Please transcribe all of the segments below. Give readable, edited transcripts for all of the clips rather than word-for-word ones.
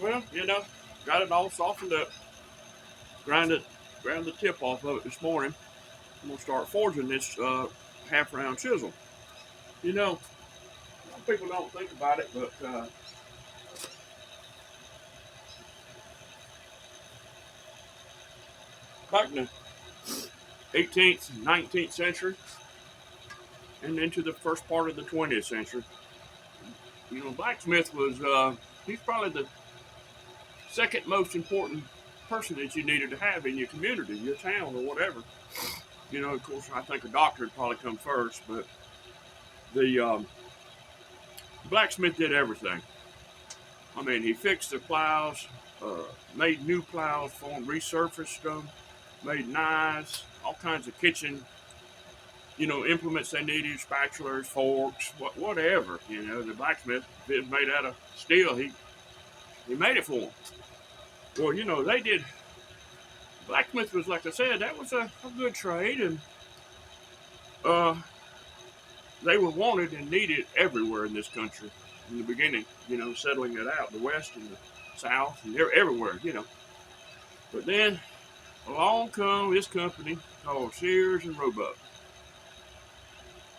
Well, got it all softened up. Grind it, ground the tip off of it this morning. I'm gonna start forging this half round chisel. You know, a lot of people don't think about it, but back in the 18th, 19th century, and into the first part of the 20th century, blacksmith was he's probably the second most important person that you needed to have in your community, your town, or whatever. Of course, I think a doctor would probably come first, but the blacksmith did everything. I mean, he fixed the plows, made new plows for them, resurfaced them, made knives, all kinds of kitchen, implements they needed, spatulas, forks, whatever. The blacksmith is made out of steel. He made it for them. Well, they did. Blacksmith was, like I said, that was a good trade, and uh, they were wanted and needed everywhere in this country in the beginning. Settling it out, the West and the South and everywhere. But then along come this company called Sears and Roebuck.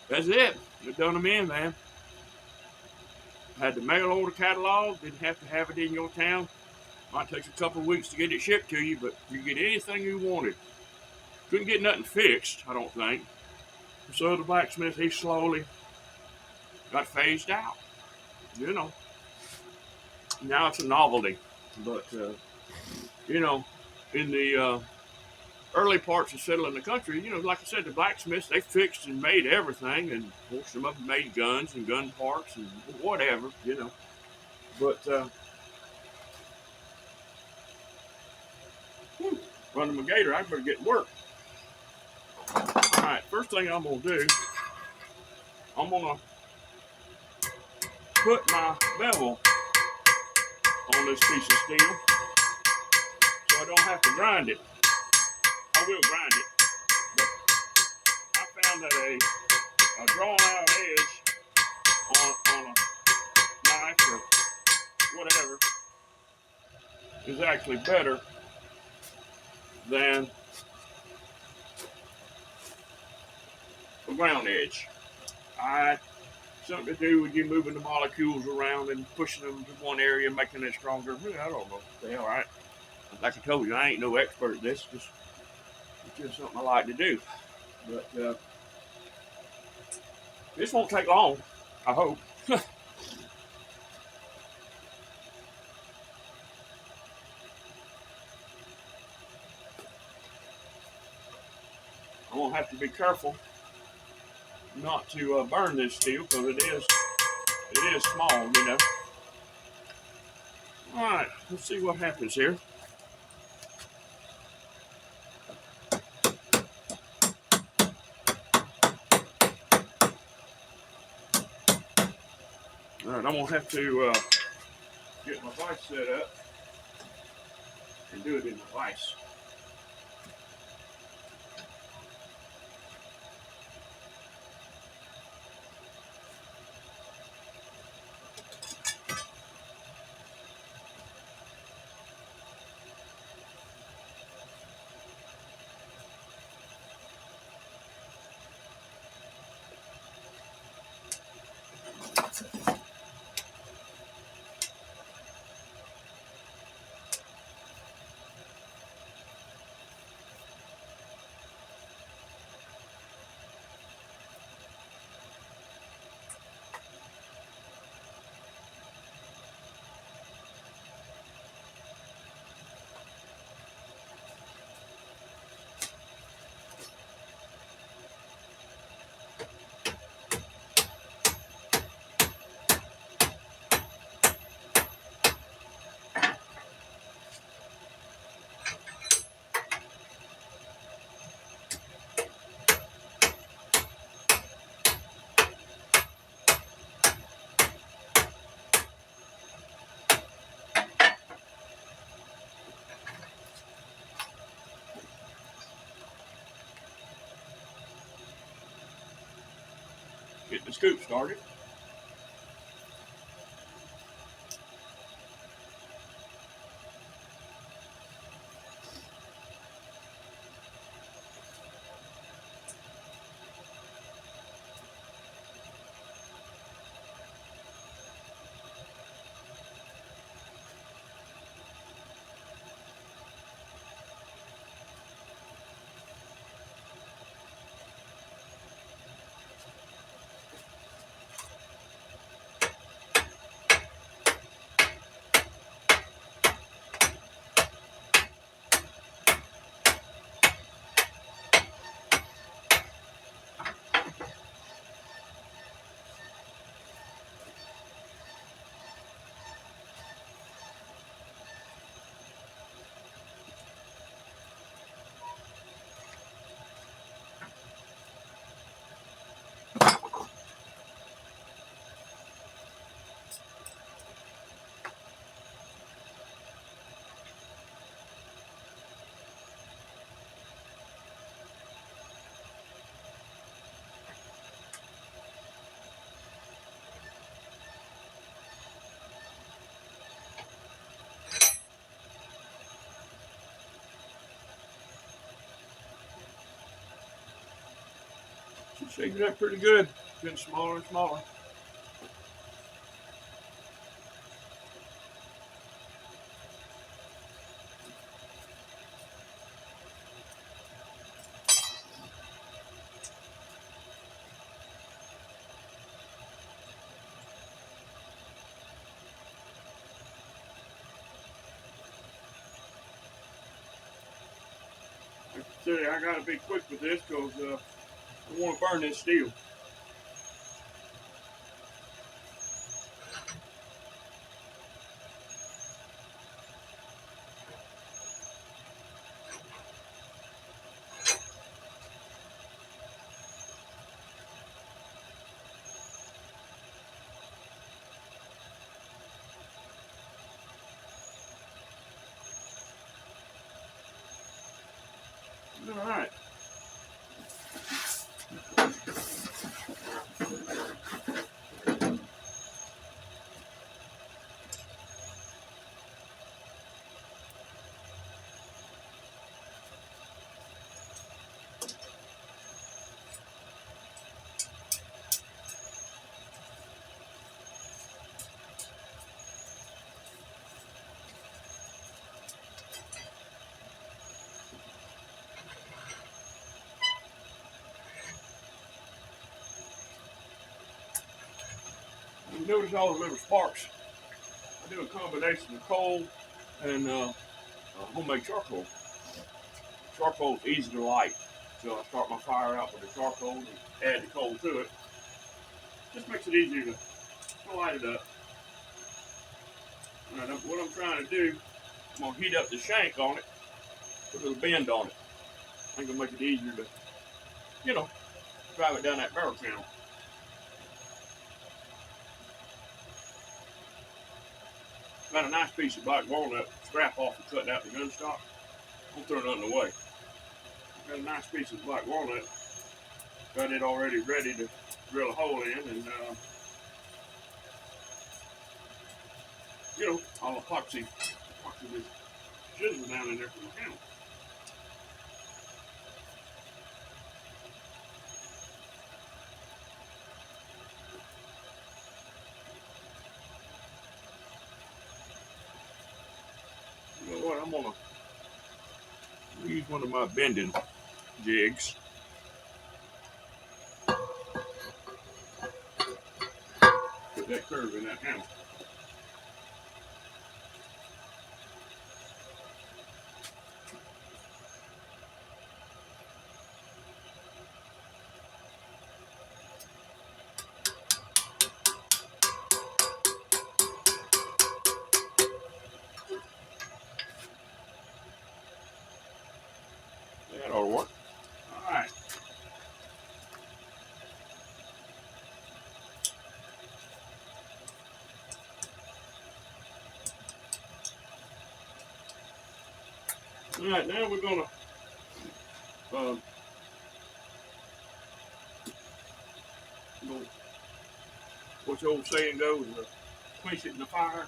That's it. It done them in, man. Had to mail order catalog. Didn't have to have it in your town. Might take a couple of weeks to get it shipped to you, but you get anything you wanted. Couldn't get nothing fixed, I don't think. So the blacksmith, he slowly got phased out. You know, now it's a novelty. But, in the early parts of settling the country, like I said, the blacksmiths, they fixed and made everything. And of course, some of them made guns and gun parts and whatever. But, running my gator, I better get to work. All right, first thing I'm going to do, I'm going to put my bevel on this piece of steel so I don't have to grind it. I will grind it, but I found that a drawn out edge on a knife or whatever is actually better than a ground edge. Something to do with you moving the molecules around and pushing them to one area, making it stronger. I don't know. The hell, like I told you, I ain't no expert at this. It's just something I like to do. But this won't take long, I hope. I'm gonna have to be careful not to burn this steel because it is small. All right, let's see what happens here. All right, I'm gonna have to get my vise set up and do it in the vise. Get the scoop started. Shaking up pretty good. Getting smaller and smaller. I gotta be quick with this because I want to burn this steel. All right. You notice all the little sparks. I do a combination of coal and homemade charcoal. Charcoal is easy to light, so I start my fire out with the charcoal and add the coal to it. Just makes it easier to light it up. All right, what I'm trying to do, I'm gonna heat up the shank on it, put a little bend on it. I think it'll make it easier to, you know, drive it down that barrel channel. Got a nice piece of black walnut scrap off and cutting out the gun stock. Don't throw nothing away. Got a nice piece of black walnut. Got it already ready to drill a hole in, and I'll epoxy this chisel down in there for the handle. You know what? I'm gonna use one of my bending jigs. Put that curve in that handle. That ought to work. All right. All right, now we're gonna what the old saying goes, quench it in the fire.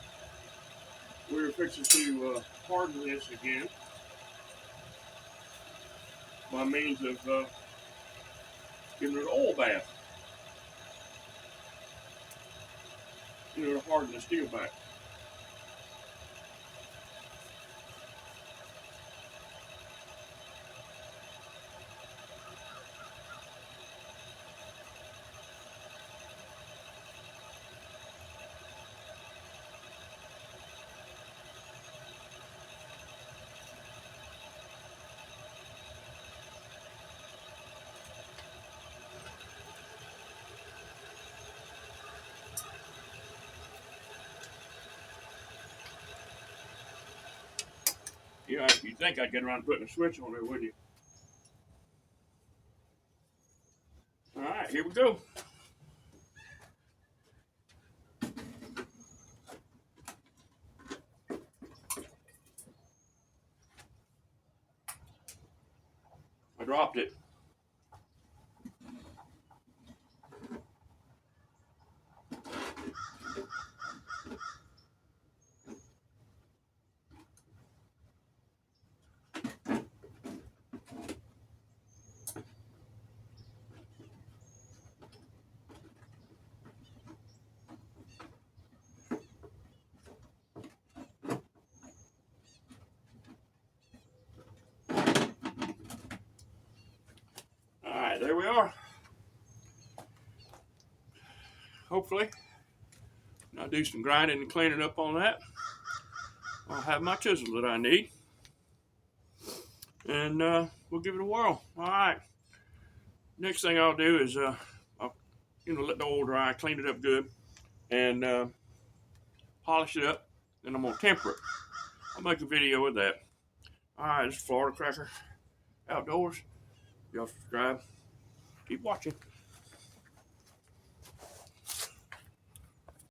We're fixing to harden this again by means of giving it an oil bath. To harden the steel back. You'd think I'd get around putting a switch on there, wouldn't you? All right, here we go. I dropped it. there we are. Hopefully, when I do some grinding and cleaning up on that, I'll have my chisel that I need. And we'll give it a whirl. All right. Next thing I'll do is I'll let the oil dry, clean it up good, and polish it up. And I'm gonna temper it. I'll make a video of that. All right, this is Florida Cracker Outdoors. Y'all subscribe. Keep watching.